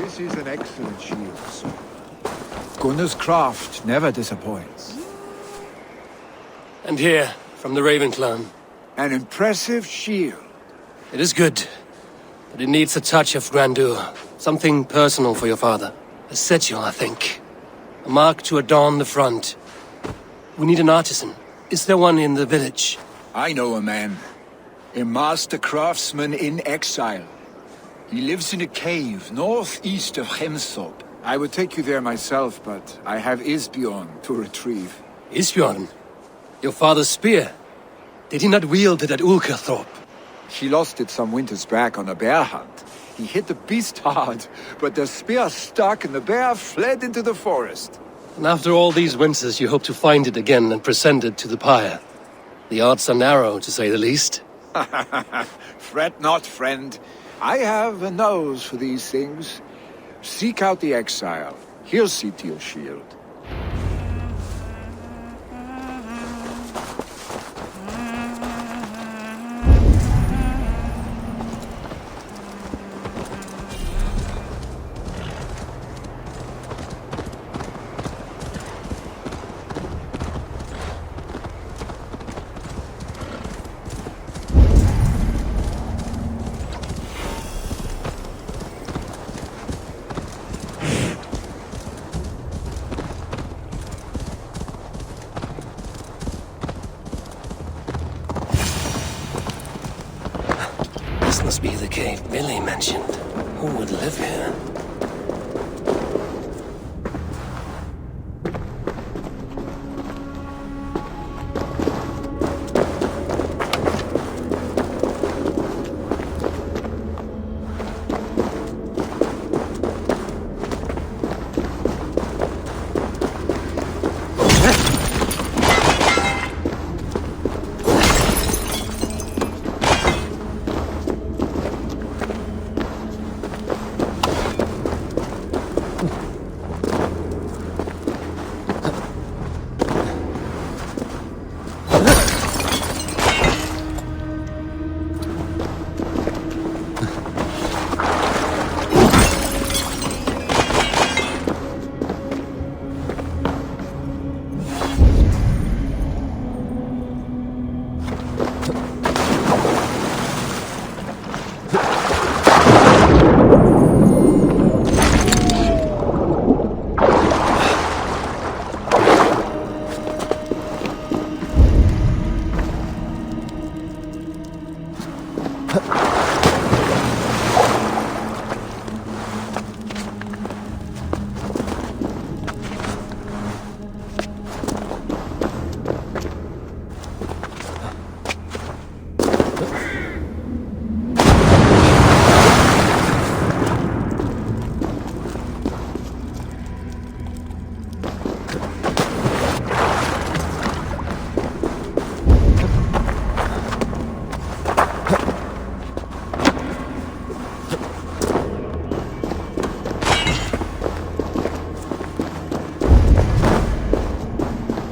This is an excellent shield, sir. Gunnar's craft never disappoints. And here, from the Raven clan. An impressive shield. It is good, but it needs a touch of grandeur. Something personal for your father. A sigil, I think. A mark to adorn the front. We need an artisan. Is there one in the village? I know a man. A master craftsman in exile. He lives in a cave northeast of Hemthorpe. I would take you there myself, but I have Isbjorn to retrieve. Isbjorn? Your father's spear? Did he not wield it at Ulkerthorpe? He lost it some winters back on a bear hunt. He hit the beast hard, but the spear stuck and the bear fled into the forest. And after all these winters, you hope to find it again and present it to the pyre. The odds are narrow, to say the least. Fret not, friend. I have a nose for these things. Seek out the exile. He'll see to your shield. This must be the cave Billy mentioned. Who would live here?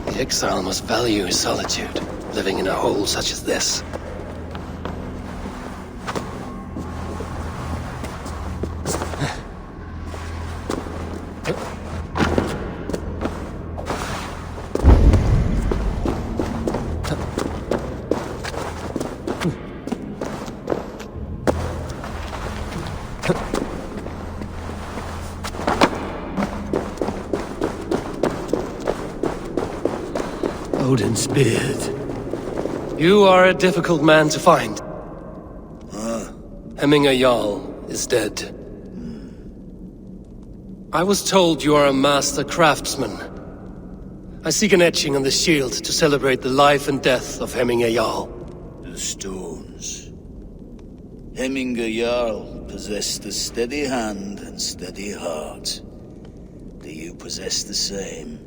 The exile must value his solitude, living in a hole such as this. Odin's beard. You are a difficult man to find. Hemminger Jarl is dead. I was told you are a master craftsman. I seek an etching on the shield to celebrate the life and death of Hemminger Jarl. The stones. Hemminger Jarl possessed a steady hand and steady heart. Do you possess the same?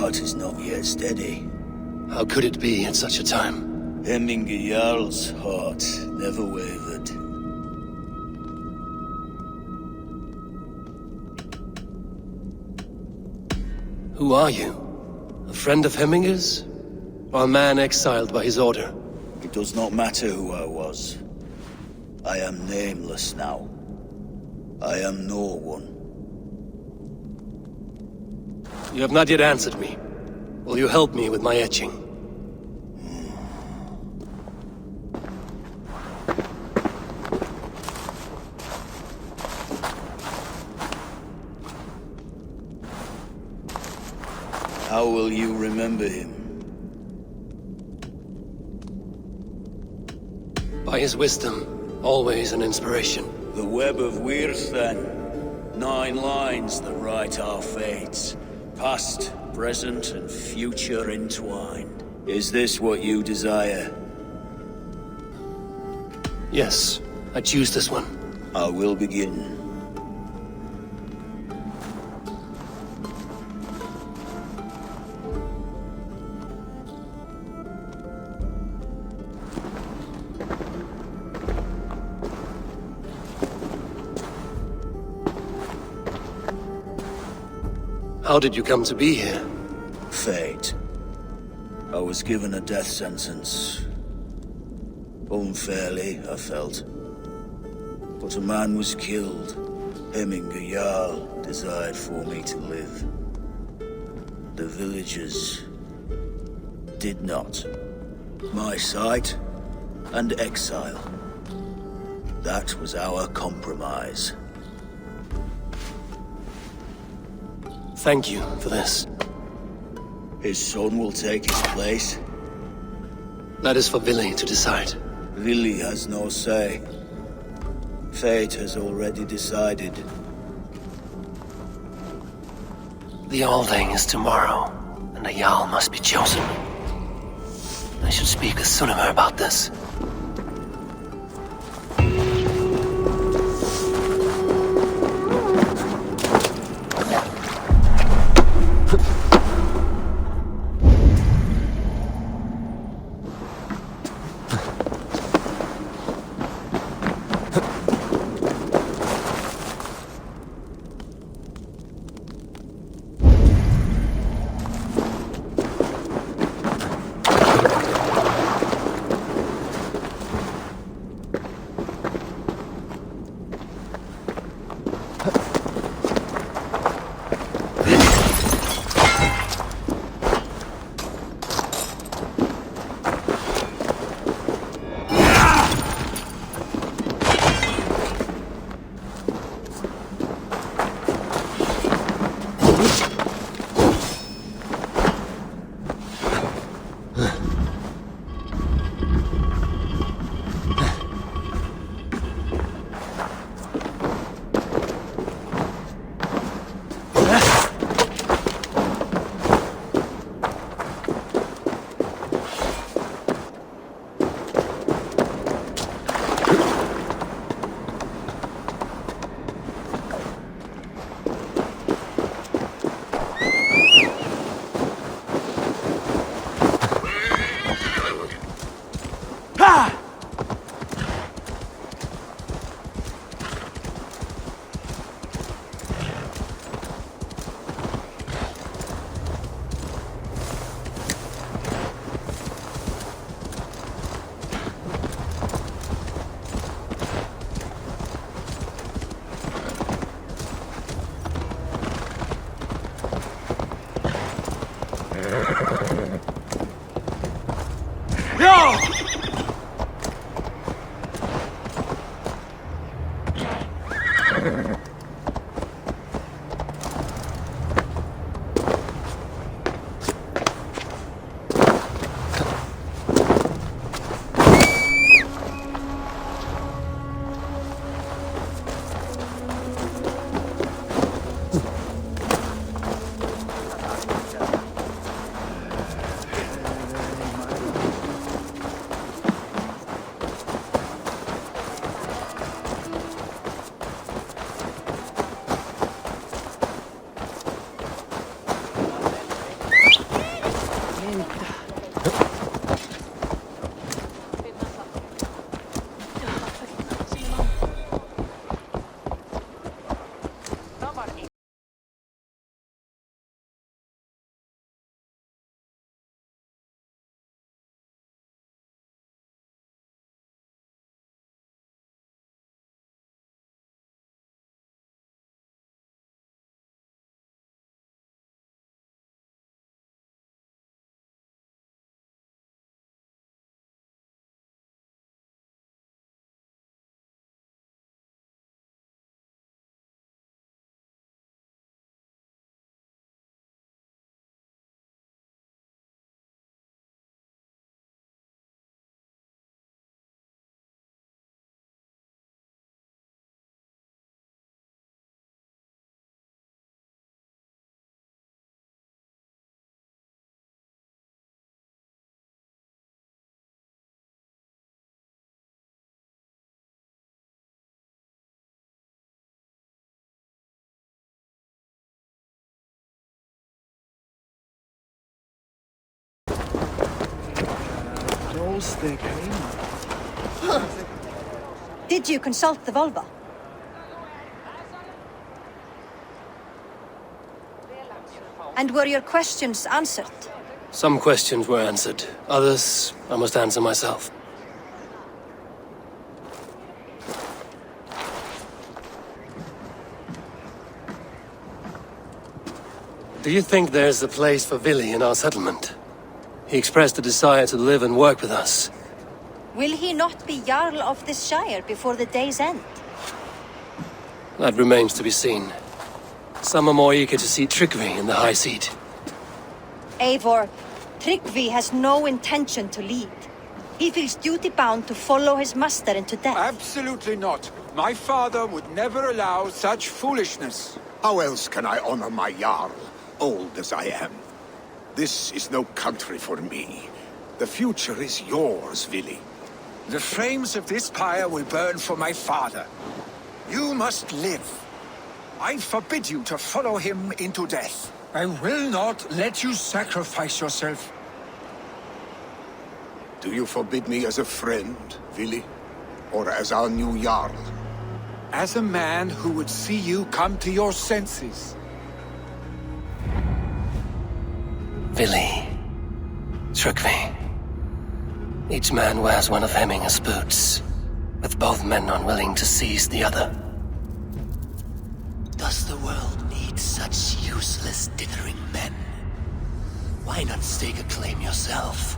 heart is not yet steady. How could it be at such a time? Hemminger Jarl's heart never wavered. Who are you? A friend of Hemminger's? Or a man exiled by his order? It does not matter who I was. I am nameless now. I am no one. You have not yet answered me. Will you help me with my etching? How will you remember him? By his wisdom, always an inspiration. The web of Wirth, then. 9 lines that write our fates. Past, present, and future entwined. Is this what you desire? Yes, I choose this one. I will begin. How did you come to be here? Fate. I was given a death sentence. Unfairly, I felt. But a man was killed. Hemminger Jarl desired for me to live. The villagers did not. My sight and exile. That was our compromise. Thank you for this. His son will take his place. That is for Vili to decide. Vili has no say. Fate has already decided. The Alding is tomorrow, and a Jarl must be chosen. I should speak with Sunnema about this. else there came. Did you consult the vulva? And were your questions answered? Some questions were answered. Others, I must answer myself. Do you think there's a place for Vili in our settlement? He expressed a desire to live and work with us. Will he not be Jarl of this shire before the day's end? That remains to be seen. Some are more eager to see Tryggvi in the high seat. Eivor, Tryggvi has no intention to lead. He feels duty-bound to follow his master into death. Absolutely not. My father would never allow such foolishness. How else can I honor my Jarl, old as I am? This is no country for me. The future is yours, Vili. The flames of this pyre will burn for my father. You must live. I forbid you to follow him into death. I will not let you sacrifice yourself. Do you forbid me as a friend, Vili? Or as our new Jarl? As a man who would see you come to your senses. Vili. Tryggvi. Each man wears one of Hemminger's boots, with both men unwilling to seize the other. Does the world need such useless, dithering men? Why not stake a claim yourself?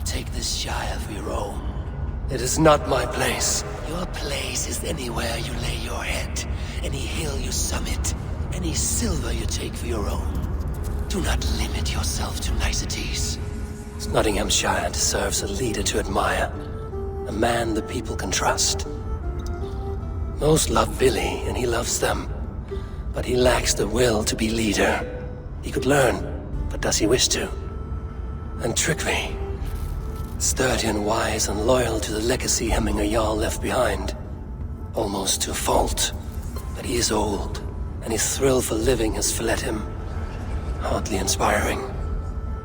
Take this shire for your own. It is not my place. Your place is anywhere you lay your head, any hill you summit, any silver you take for your own. Do not limit yourself to niceties. Nottinghamshire deserves a leader to admire, a man the people can trust. Most love Vili, and he loves them, but he lacks the will to be leader. He could learn, but does he wish to? And Tryggvi, sturdy and wise and loyal to the legacy Hemminger Jarl left behind, almost to a fault. But he is old, and his thrill for living has fled him. Hardly inspiring.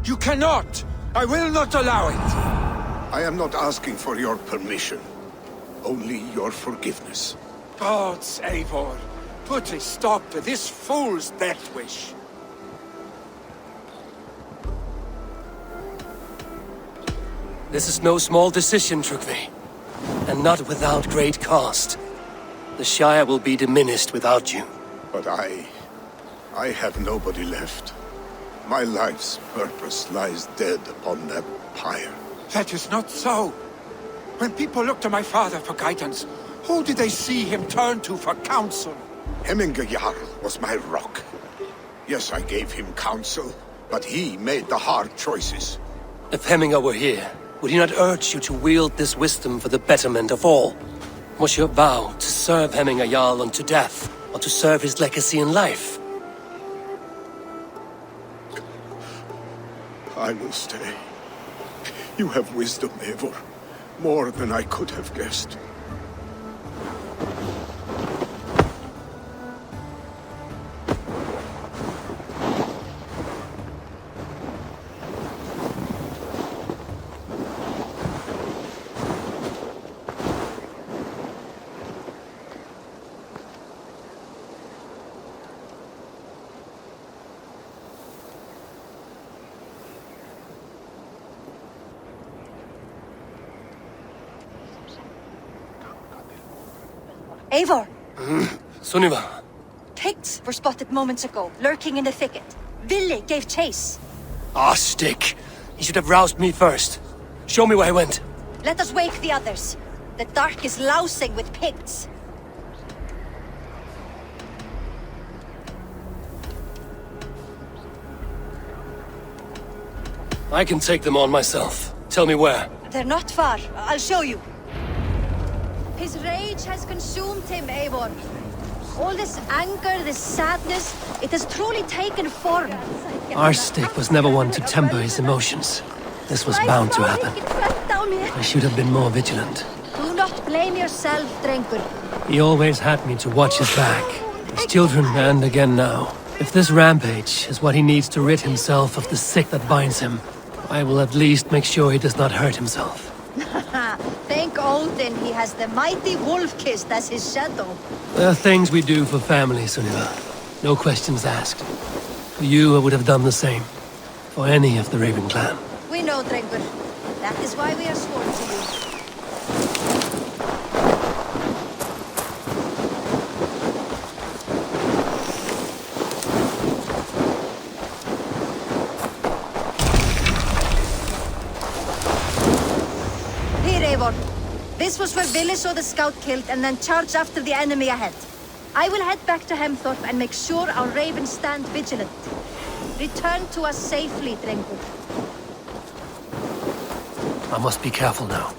You cannot! I will not allow it! I am not asking for your permission, only your forgiveness. Gods, Eivor, put a stop to this fool's death wish. This is no small decision, Tryggvi, and not without great cost. The Shire will be diminished without you. But I have nobody left. My life's purpose lies dead upon that pyre. That is not so. When people look to my father for guidance, who did they see him turn to for counsel? Hemminger Jarl was my rock. Yes, I gave him counsel, but he made the hard choices. If Hemminger were here, would he not urge you to wield this wisdom for the betterment of all? Was your vow to serve Hemminger Jarl unto death, or to serve his legacy in life? I will stay. You have wisdom, Eivor. More than I could have guessed. Eivor! Sunniva! Pigs were spotted moments ago, lurking in the thicket. Vili gave chase. Ah, stick! He should have roused me first. Show me where he went. Let us wake the others. The dark is lousing with pigs. I can take them on myself. Tell me where. They're not far. I'll show you. His rage has consumed him, Eivor. All this anger, this sadness, it has truly taken form. Our stick was never one to temper his emotions. This was bound to happen. I should have been more vigilant. Do not blame yourself, Drengur. He always had me to watch his back. His children, and again now. If this rampage is what he needs to rid himself of the sick that binds him, I will at least make sure he does not hurt himself. Thank Odin he has the mighty Wolf-Kissed as his shadow. There are things we do for family, Sunniva. No questions asked. For you, I would have done the same. For any of the Raven clan. We know, Drengur. That is why we are sworn to you. Here, Eivor. This was where Vili saw the scout killed and then charged after the enemy ahead. I will head back to Hemthorpe and make sure our ravens stand vigilant. Return to us safely, Drengur. I must be careful now.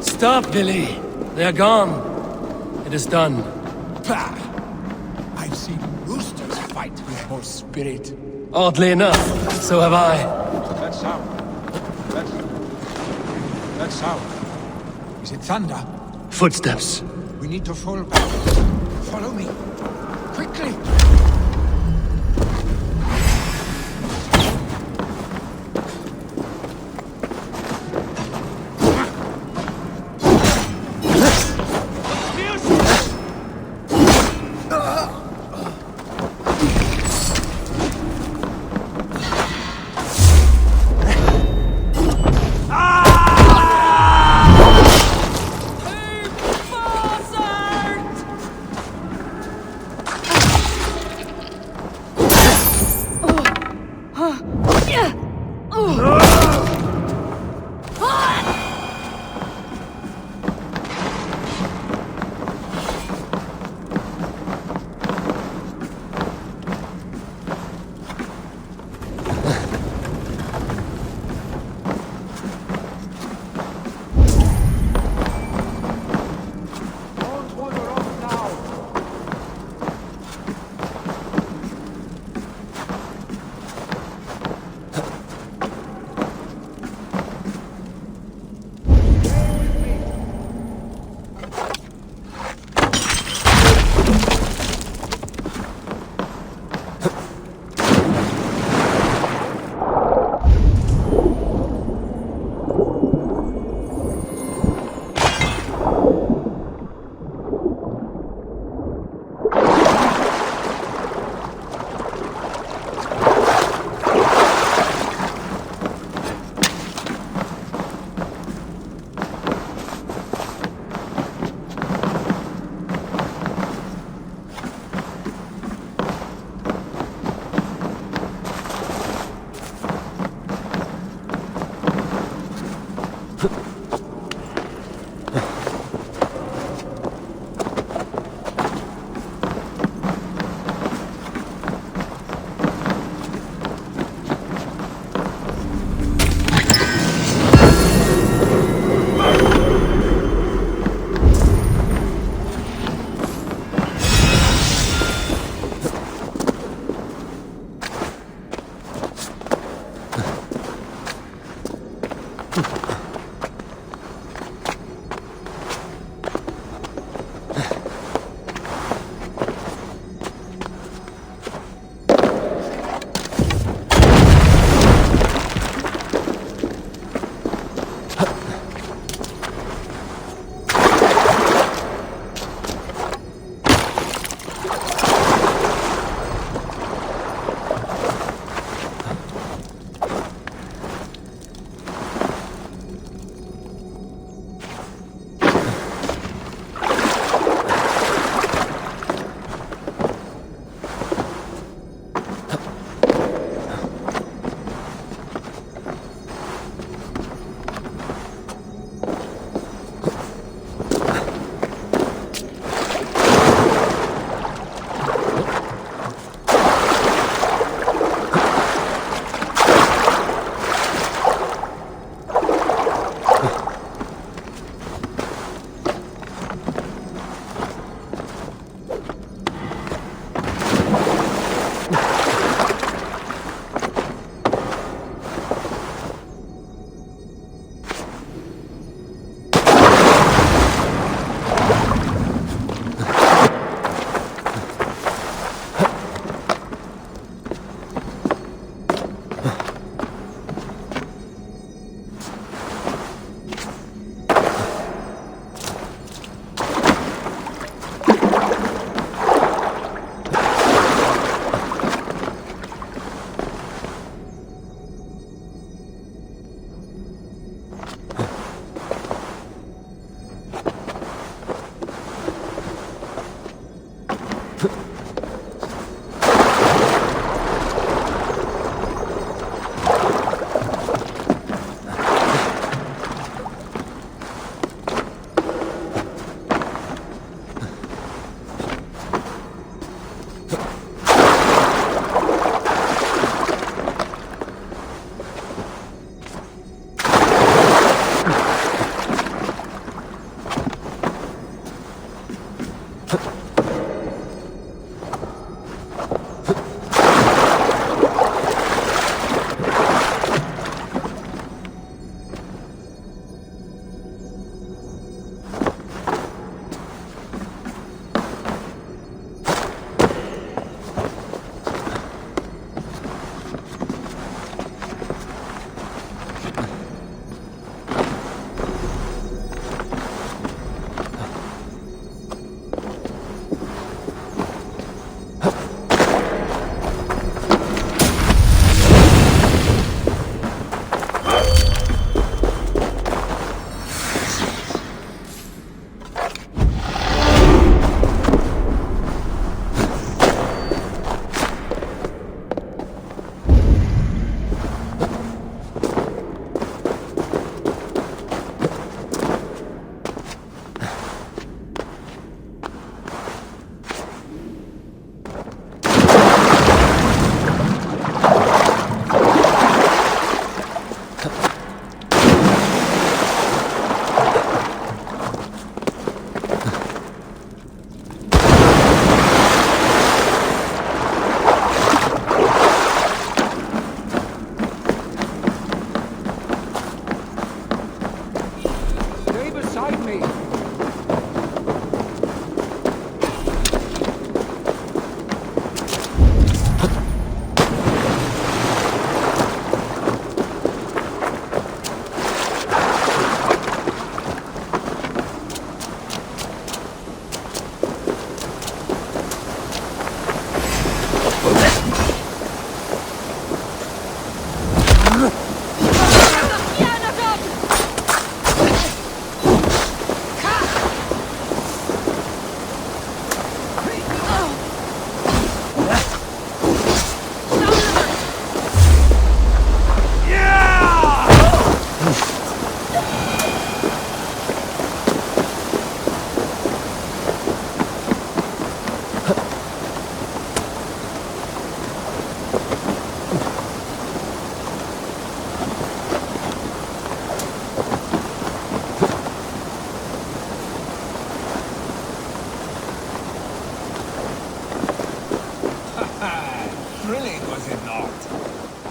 Stop, Billy. They're gone. It is done. Bah! I've seen roosters fight with more spirit. Oddly enough, so have I. That sound. That sound. Is it thunder? Footsteps. We need to fall back. Follow me. Quickly!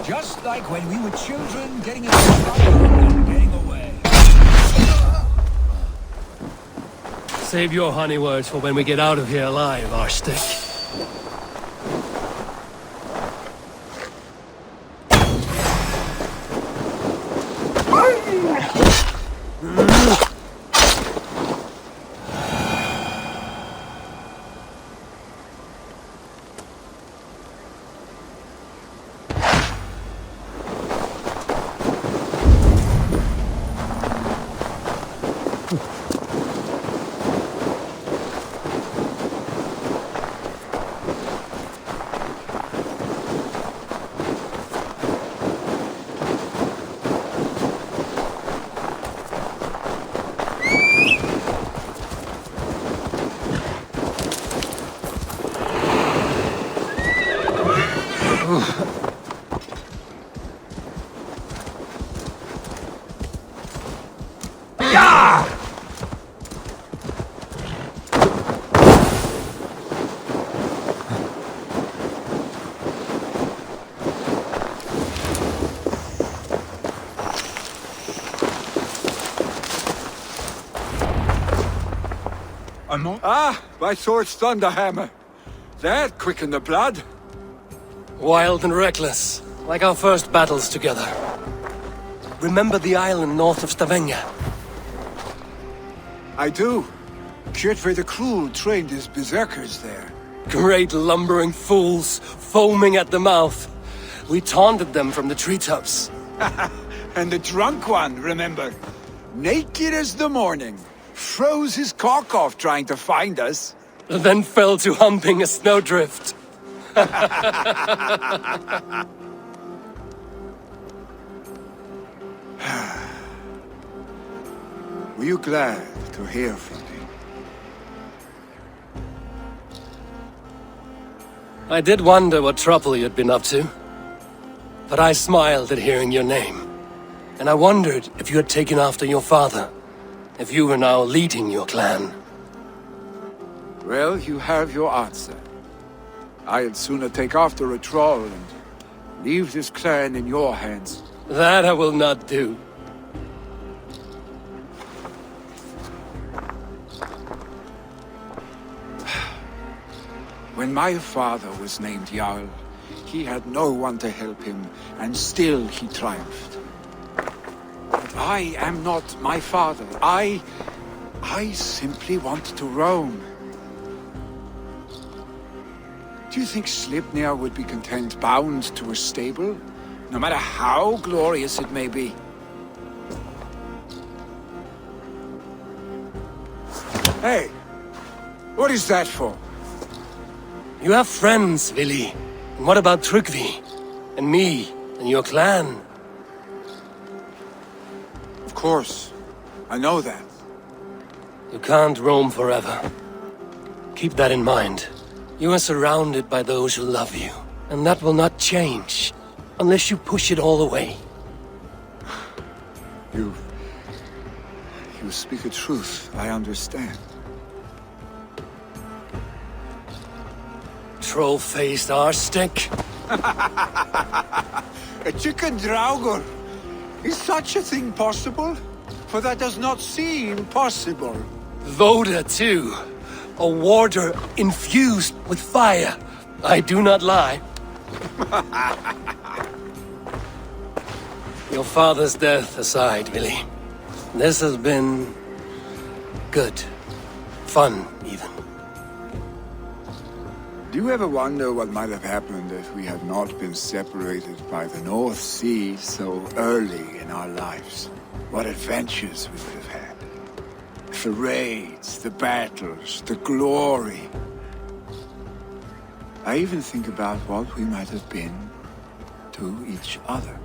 Just like when we were children, getting into trouble and getting away. Save your honey words for when we get out of here alive, Arstick. Ah, my sword's thunderhammer. That quickened the blood. Wild and reckless, like our first battles together. Remember the island north of Stavanger? I do. Kjotve the Cruel trained his berserkers there. Great lumbering fools, foaming at the mouth. We taunted them from the treetops. And the drunk one, remember? Naked as the morning. Froze his cock off trying to find us. Then fell to humping a snowdrift. Were you glad to hear from me? I did wonder what trouble you'd been up to. But I smiled at hearing your name. And I wondered if you had taken after your father. If you were now leading your clan. Well, you have your answer. I'd sooner take after a troll and leave this clan in your hands. That I will not do. When my father was named Jarl, he had no one to help him, and still he triumphed. But I am not my father. I simply want to roam. Do you think Sleipnir would be content bound to a stable, no matter how glorious it may be? Hey! What is that for? You have friends, Vili. And what about Tryggvi? And me? And your clan? Of course. I know that. You can't roam forever. Keep that in mind. You are surrounded by those who love you. And that will not change. Unless you push it all away. You speak a truth. I understand. Troll-faced arse-stick. A chicken draugur! Is such a thing possible? For that does not seem possible. Voda, too. A warder infused with fire. I do not lie. Your father's death aside, Vili. This has been... good. Fun, even. Do you ever wonder what might have happened if we had not been separated by the North Sea so early in our lives? What adventures we would have had. The raids, the battles, the glory. I even think about what we might have been to each other.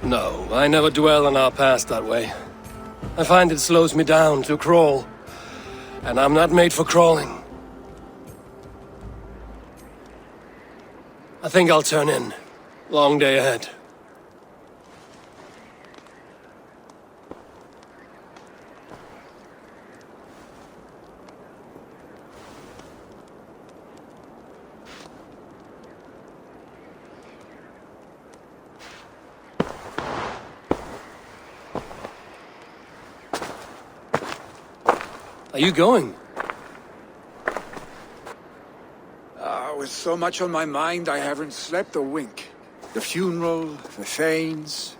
No, I never dwell on our past that way. I find it slows me down to crawl. And I'm not made for crawling. I think I'll turn in. Long day ahead. Are you going? With so much on my mind, I haven't slept a wink. The funeral, the Thanes.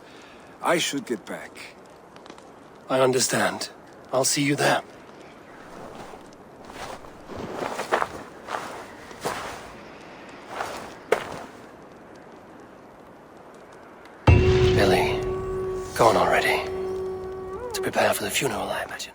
I should get back. I understand. I'll see you there. Billy, go on already. To prepare for the funeral, I imagine.